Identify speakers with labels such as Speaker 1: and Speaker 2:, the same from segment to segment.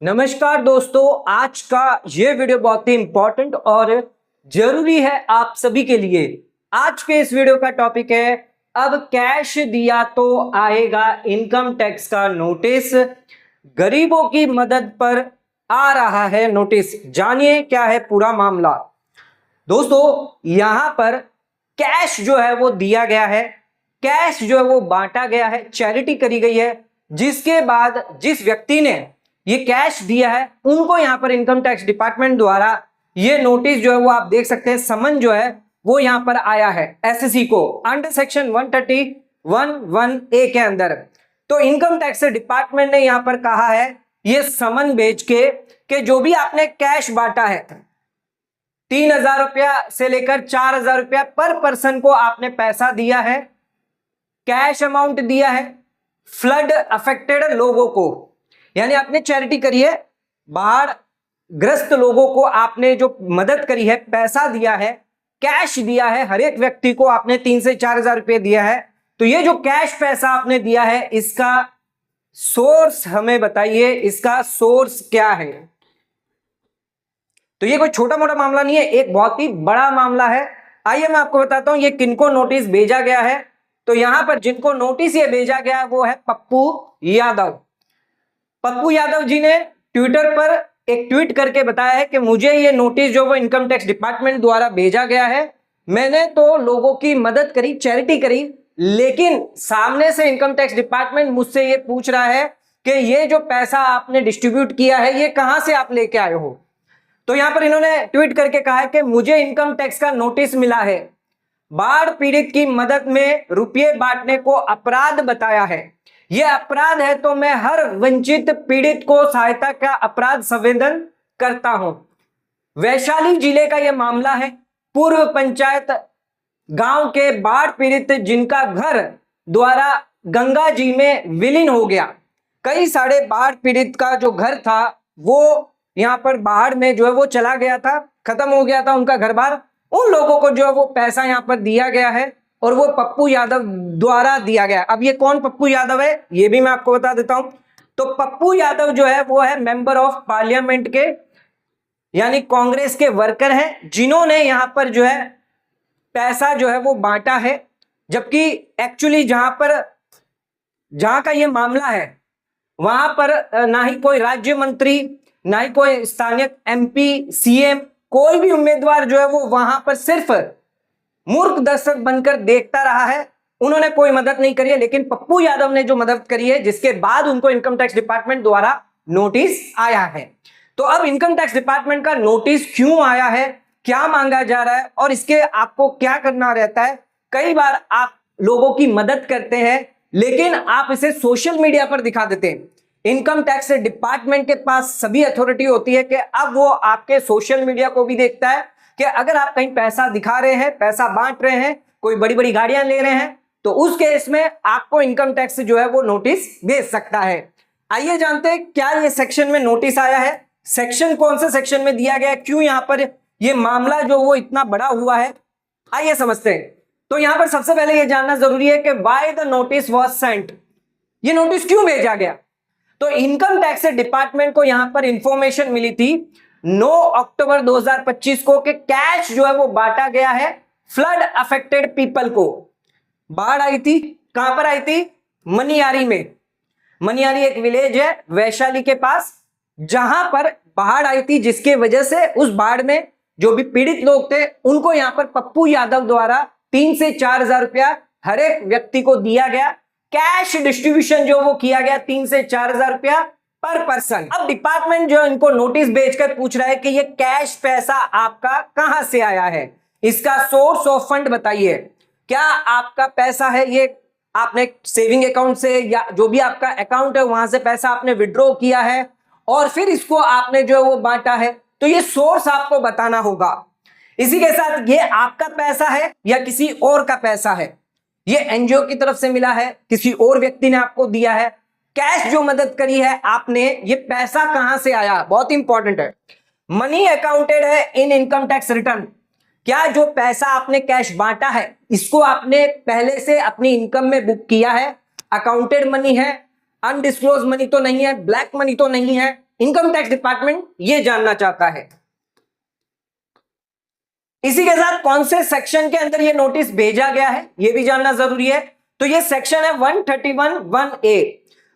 Speaker 1: नमस्कार दोस्तों, आज का ये वीडियो बहुत ही इंपॉर्टेंट और जरूरी है आप सभी के लिए। आज के इस वीडियो का टॉपिक है, अब कैश दिया तो आएगा इनकम टैक्स का नोटिस, गरीबों की मदद पर आ रहा है नोटिस। जानिए क्या है पूरा मामला। दोस्तों यहां पर कैश जो है वो दिया गया है, कैश जो है वो बांटा गया है, चैरिटी करी गई है, जिसके बाद जिस व्यक्ति ने ये कैश दिया है उनको यहां पर इनकम टैक्स डिपार्टमेंट द्वारा ये नोटिस जो है वो आप देख सकते हैं, समन जो है वो यहां पर आया है एसएससी को अंडर सेक्शन 131(1) के अंदर। तो इनकम टैक्स डिपार्टमेंट ने यहां पर कहा है ये समन भेज के जो भी आपने कैश बांटा है 3,000 रुपया से लेकर 4,000 रुपया पर पर्सन को आपने पैसा दिया है, कैश अमाउंट दिया है फ्लड अफेक्टेड लोगों को, यानी आपने चैरिटी करी है, बाढ़ ग्रस्त लोगों को आपने जो मदद करी है, पैसा दिया है, कैश दिया है, हर एक व्यक्ति को आपने 3 से 4,000 रुपये दिया है। तो ये जो कैश पैसा आपने दिया है इसका सोर्स हमें बताइए, इसका सोर्स क्या है। तो ये कोई छोटा मोटा मामला नहीं है, एक बहुत ही बड़ा मामला है। आइए मैं आपको बताता हूं ये किनको नोटिस भेजा गया है। तो यहां पर जिनको नोटिस ये भेजा गया वो है पप्पू यादव। पप्पू यादव जी ने ट्विटर पर एक ट्वीट करके बताया है कि मुझे ये नोटिस जो वो इनकम टैक्स डिपार्टमेंट द्वारा भेजा गया है, मैंने तो लोगों की मदद करी, चैरिटी करी, लेकिन सामने से इनकम टैक्स डिपार्टमेंट मुझसे ये पूछ रहा है कि ये जो पैसा आपने डिस्ट्रीब्यूट किया है ये कहां से आप लेके आए हो। तो यहां पर इन्होंने ट्वीट करके कहा है कि मुझे इनकम टैक्स का नोटिस मिला है, बाढ़ पीड़ित की मदद में रुपये बांटने को अपराध बताया है, यह अपराध है तो मैं हर वंचित पीड़ित को सहायता का अपराध संवेदन करता हूं। वैशाली जिले का यह मामला है, पूर्व पंचायत गांव के बाढ़ पीड़ित जिनका घर द्वारा गंगा जी में विलीन हो गया। कई सारे बाढ़ पीड़ित का जो घर था वो यहां पर बाढ़ में जो है वो चला गया था, खत्म हो गया था उनका घर बार। उन लोगों को जो है वो पैसा यहां पर दिया गया है और वो पप्पू यादव द्वारा दिया गया। अब ये कौन पप्पू यादव है ये भी मैं आपको बता देता हूं। तो पप्पू यादव जो है वो है मेंबर ऑफ पार्लियामेंट के, यानी कांग्रेस के वर्कर हैं, जिन्होंने यहां पर जो है पैसा जो है वो बांटा है। जबकि एक्चुअली जहां का ये मामला है वहां पर ना ही कोई राज्य मंत्री, ना ही कोई स्थानीय एमपी, सीएम, कोई भी उम्मीदवार जो है वो वहां पर सिर्फ मूर्ख दर्शक बनकर देखता रहा है, उन्होंने कोई मदद नहीं करी है। लेकिन पप्पू यादव ने जो मदद करी है जिसके बाद उनको इनकम टैक्स डिपार्टमेंट द्वारा नोटिस आया है। तो अब इनकम टैक्स डिपार्टमेंट का नोटिस क्यों आया है, क्या मांगा जा रहा है और इसके आपको क्या करना रहता है। कई बार आप लोगों की मदद करते हैं लेकिन आप इसे सोशल मीडिया पर दिखा देते हैं। इनकम टैक्स डिपार्टमेंट के पास सभी अथॉरिटी होती है कि अब वो आपके सोशल मीडिया को भी देखता है कि अगर आप कहीं पैसा दिखा रहे हैं, पैसा बांट रहे हैं, कोई बड़ी बड़ी गाड़ियां ले रहे हैं, तो उस केस में आपको इनकम टैक्स जो है वो नोटिस भेज सकता है। आइए जानते हैं क्या ये सेक्शन में नोटिस आया है, सेक्शन कौन से सेक्शन में दिया गया है, क्यों यहां पर ये मामला जो वो इतना बड़ा हुआ है, आइए समझते हैं। तो यहां पर सबसे पहले ये जानना जरूरी है कि why the notice was sent, ये नोटिस क्यों भेजा गया। तो इनकम टैक्स डिपार्टमेंट को यहां पर इंफॉर्मेशन मिली थी 9 अक्टूबर 2025 को कि कैश जो है वो बांटा गया है फ्लड अफेक्टेड पीपल को। बाढ़ आई थी, कहां पर आई थी, मनियारी में। मनियारी एक विलेज है वैशाली के पास, जहां पर बाढ़ आई थी, जिसके वजह से उस बाढ़ में जो भी पीड़ित लोग थे उनको यहां पर पप्पू यादव द्वारा 3 से 4,000 रुपया हर एक व्यक्ति को दिया गया। कैश डिस्ट्रीब्यूशन जो वो किया गया 3 से 4,000 रुपया पर पर्सन। अब डिपार्टमेंट जो इनको नोटिस भेजकर पूछ रहा है कि ये कैश पैसा आपका कहां से आया है, इसका सोर्स ऑफ फंड बताइए। क्या आपका पैसा है ये आपने सेविंग अकाउंट से या जो भी आपका अकाउंट है वहां से पैसा आपने विड्रॉ किया है और फिर इसको आपने जो है वो बांटा है, तो ये सोर्स आपको बताना होगा। इसी के साथ ये आपका पैसा है या किसी और का पैसा है, ये एनजीओ की तरफ से मिला है, किसी और व्यक्ति ने आपको दिया है, कैश जो मदद करी है आपने, ये पैसा कहां से आया, बहुत इंपॉर्टेंट है। मनी अकाउंटेड है इन इनकम टैक्स रिटर्न, क्या जो पैसा आपने कैश बांटा है इसको आपने पहले से अपनी इनकम में बुक किया है, अकाउंटेड मनी है, अनडिस्क्लोज मनी तो नहीं है, ब्लैक मनी तो नहीं है, इनकम टैक्स डिपार्टमेंट ये जानना चाहता है। इसी के साथ कौन से सेक्शन के अंदर ये नोटिस भेजा गया है ये भी जानना जरूरी है। तो ये सेक्शन है 131(1)(a).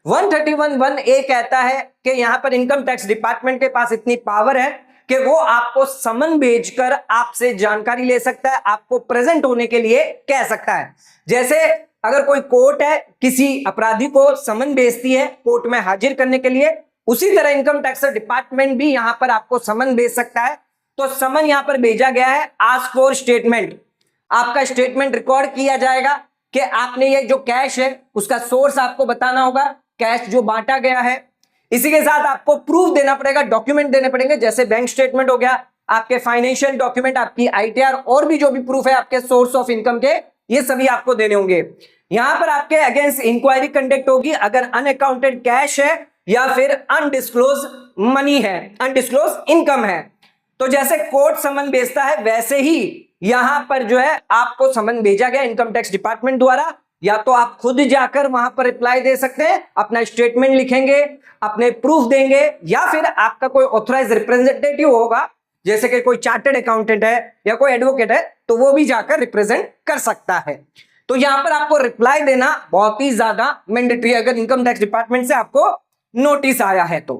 Speaker 1: 131(1)(a) कहता है कि यहां पर इनकम टैक्स डिपार्टमेंट के पास इतनी पावर है कि वो आपको समन भेजकर आपसे जानकारी ले सकता है, आपको प्रेजेंट होने के लिए कह सकता है। जैसे अगर कोई कोर्ट है किसी अपराधी को समन भेजती है कोर्ट में हाजिर करने के लिए, उसी तरह इनकम टैक्स डिपार्टमेंट भी यहां पर आपको समन भेज सकता है। तो समन यहां पर भेजा गया है आस्क फॉर स्टेटमेंट। आपका स्टेटमेंट रिकॉर्ड किया जाएगा कि आपने ये जो कैश है उसका सोर्स आपको बताना होगा, कैश जो बांटा गया है। इसी के साथ आपको प्रूफ देना पड़ेगा, डॉक्यूमेंट देने पड़ेंगे, जैसे बैंक स्टेटमेंट हो गया, आपके फाइनेंशियल डॉक्यूमेंट, आपकी आईटीआर और भी जो भी प्रूफ है आपके सोर्स ऑफ इनकम के, ये सभी आपको देने होंगे। यहां पर आपके अगेंस्ट इंक्वायरी कंडक्ट होगी अगर अनअकाउंटेड कैश है या फिर अनडिस्क्लोज मनी है, अनडिस्क्लोज इनकम है। तो जैसे कोर्ट समन भेजता है वैसे ही यहां पर जो है आपको समन भेजा गया इनकम टैक्स डिपार्टमेंट द्वारा। या तो आप खुद जाकर वहां पर रिप्लाई दे सकते हैं, अपना स्टेटमेंट लिखेंगे, अपने प्रूफ देंगे, या फिर आपका कोई ऑथराइज रिप्रेजेंटेटिव होगा, जैसे कि कोई चार्टर्ड अकाउंटेंट है या कोई एडवोकेट है, तो वो भी जाकर रिप्रेजेंट कर सकता है। तो यहां पर आपको रिप्लाई देना बहुत ही ज्यादा मैंडेटरी है अगर इनकम टैक्स डिपार्टमेंट से आपको नोटिस आया है तो।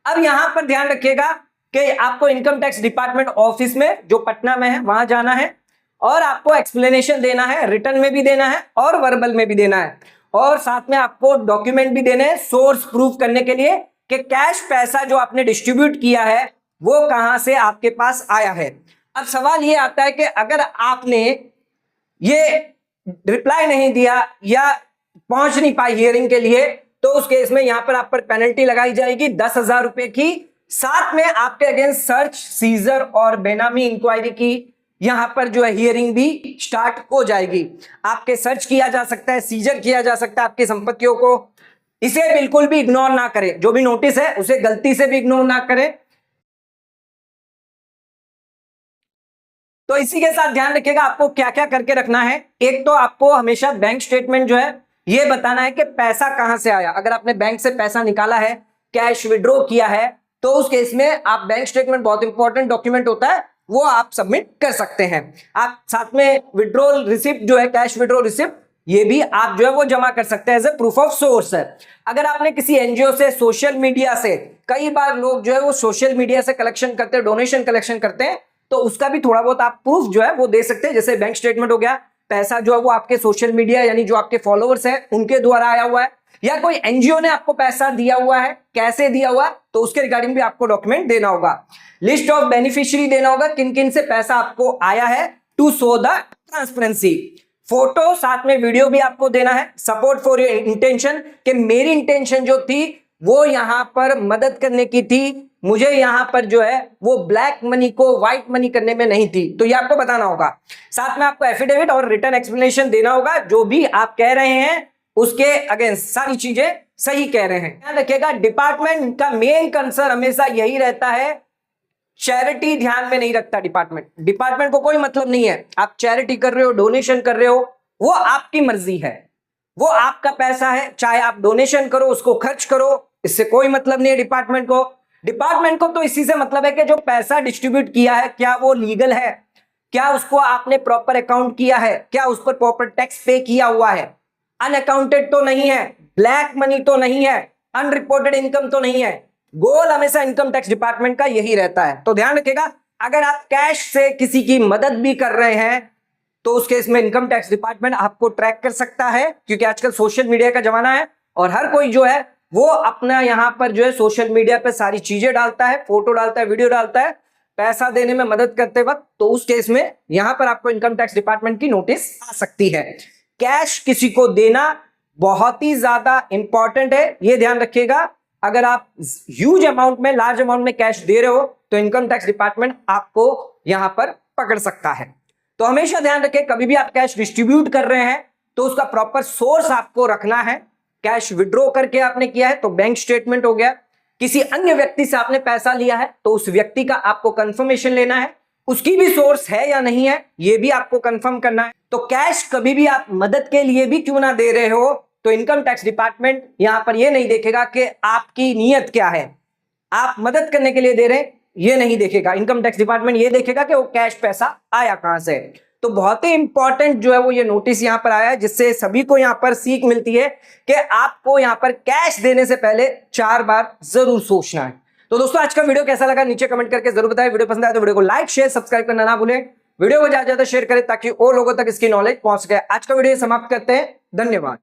Speaker 1: अब यहां पर ध्यान रखिएगा कि आपको इनकम टैक्स डिपार्टमेंट ऑफिस में जो पटना में है वहां जाना है और आपको एक्सप्लेनेशन देना है, रिटर्न में भी देना है और वर्बल में भी देना है, और साथ में आपको डॉक्यूमेंट भी देने हैं सोर्स प्रूफ करने के लिए कि कैश पैसा जो आपने डिस्ट्रीब्यूट किया है वो कहां से आपके पास आया है। अब सवाल ये आता है कि अगर आपने ये रिप्लाई नहीं दिया या पहुंच नहीं पाई हियरिंग के लिए, तो उस केस में यहां पर आप पर पेनल्टी लगाई जाएगी 10,000 रुपए की। साथ में आपके अगेंस्ट सर्च, सीजर और बेनामी इंक्वायरी की यहां पर जो है हियरिंग भी स्टार्ट हो जाएगी। आपके सर्च किया जा सकता है, सीजर किया जा सकता है आपकी संपत्तियों को। इसे बिल्कुल भी इग्नोर ना करें, जो भी नोटिस है उसे गलती से भी इग्नोर ना करें। तो इसी के साथ ध्यान रखिएगा आपको क्या क्या करके रखना है। एक तो आपको हमेशा बैंक स्टेटमेंट जो है ये बताना है कि पैसा कहां से आया। अगर आपने बैंक से पैसा निकाला है, कैश विड्रॉ किया है, तो उस केस में आप बैंक स्टेटमेंट बहुत इंपॉर्टेंट डॉक्यूमेंट होता है, वो आप सबमिट कर सकते हैं। आप साथ में विड्रॉल रिसिप्ट जो है, कैश विड्रॉल रिसिप्ट, ये भी आप जो है वो जमा कर सकते हैं as a proof of source है। अगर आपने किसी एनजीओ से, सोशल मीडिया से, कई बार लोग जो है वो सोशल मीडिया से कलेक्शन करते हैं, डोनेशन कलेक्शन करते हैं, तो उसका भी थोड़ा बहुत आप प्रूफ जो है वो दे सकते हैं। जैसे बैंक स्टेटमेंट हो गया, पैसा जो है वो आपके सोशल मीडिया यानी जो आपके फॉलोअर्स हैं उनके द्वारा आया हुआ है, या कोई एनजीओ ने आपको पैसा दिया हुआ है, कैसे दिया हुआ, तो उसके रिगार्डिंग भी आपको डॉक्यूमेंट देना होगा। लिस्ट ऑफ बेनिफिशियरी देना होगा, किन किन से पैसा आपको आया है, to show the transparency. Photo साथ में वीडियो भी आपको देना है। सपोर्ट फॉर योर इंटेंशन, कि मेरी इंटेंशन जो थी वो यहां पर मदद करने की थी, मुझे यहां पर जो है वो ब्लैक मनी को व्हाइट मनी करने में नहीं थी, तो ये आपको बताना होगा। साथ में आपको एफिडेविट और रिटर्न एक्सप्लेनेशन देना होगा, जो भी आप कह रहे हैं उसके अगेंस्ट सारी चीजें सही कह रहे हैं। ध्यान रखिएगा डिपार्टमेंट का मेन कंसर्न हमेशा यही रहता है, चैरिटी ध्यान में नहीं रखता डिपार्टमेंट को कोई मतलब नहीं है आप चैरिटी कर रहे हो, डोनेशन कर रहे हो, वो आपकी मर्जी है, वो आपका पैसा है, चाहे आप डोनेशन करो, उसको खर्च करो, इससे कोई मतलब नहीं है डिपार्टमेंट को। डिपार्टमेंट को तो इसी से मतलब है कि जो पैसा डिस्ट्रीब्यूट किया है क्या वो लीगल है, क्या उसको आपने प्रॉपर अकाउंट किया है, क्या उस पर प्रॉपर टैक्स पे किया हुआ है, अनअकाउंटेड तो नहीं है, ब्लैक मनी तो नहीं है, अनरिपोर्टेड इनकम तो नहीं है। गोल हमेशा इनकम टैक्स डिपार्टमेंट का यही रहता है। तो ध्यान रखिएगा अगर आप कैश से किसी की मदद भी कर रहे हैं तो उस केस में इनकम टैक्स डिपार्टमेंट आपको ट्रैक कर सकता है, क्योंकि आजकल सोशल मीडिया का जमाना है और हर कोई जो है वो अपना यहां पर जो है सोशल मीडिया पे सारी चीजें डालता है, फोटो डालता है, वीडियो डालता है पैसा देने में मदद करते वक्त, तो उस केस में यहां पर आपको इनकम टैक्स डिपार्टमेंट की नोटिस आ सकती है। कैश किसी को देना बहुत ही ज्यादा इंपॉर्टेंट है, ये ध्यान रखिएगा। अगर आप ह्यूज अमाउंट में, लार्ज अमाउंट में कैश दे रहे हो तो इनकम टैक्स डिपार्टमेंट आपको यहां पर पकड़ सकता है। तो हमेशा ध्यान रखें कभी भी आप कैश डिस्ट्रीब्यूट कर रहे हैं तो उसका प्रॉपर सोर्स आपको रखना है। कैश विड्रॉ करके आपने किया है तो बैंक स्टेटमेंट हो गया, किसी अन्य व्यक्ति से आपने पैसा लिया है तो उस व्यक्ति का आपको कंफर्मेशन लेना है, उसकी भी सोर्स है या नहीं है ये भी आपको कंफर्म करना है। तो कैश कभी भी आप मदद के लिए भी क्यों ना दे रहे हो तो इनकम टैक्स डिपार्टमेंट यहां पर ये नहीं देखेगा कि आपकी नीयत क्या है, आप मदद करने के लिए दे रहे हैं ये नहीं देखेगा। इनकम टैक्स डिपार्टमेंट ये देखेगा कि वो कैश पैसा आया कहां से। तो बहुत ही इंपॉर्टेंट जो है वो ये नोटिस यहां पर आया है, जिससे सभी को यहां पर सीख मिलती है कि आपको यहां पर कैश देने से पहले 4 बार जरूर सोचना है। तो दोस्तों आज का वीडियो कैसा लगा नीचे कमेंट करके जरूर बताएं। वीडियो पसंद आया तो वीडियो को लाइक शेयर सब्सक्राइब करना ना भूलें। वीडियो को ज्यादा से ज्यादा शेयर करें ताकि और लोगों तक इसकी नॉलेज पहुंच सके। आज का वीडियो समाप्त करते हैं। धन्यवाद।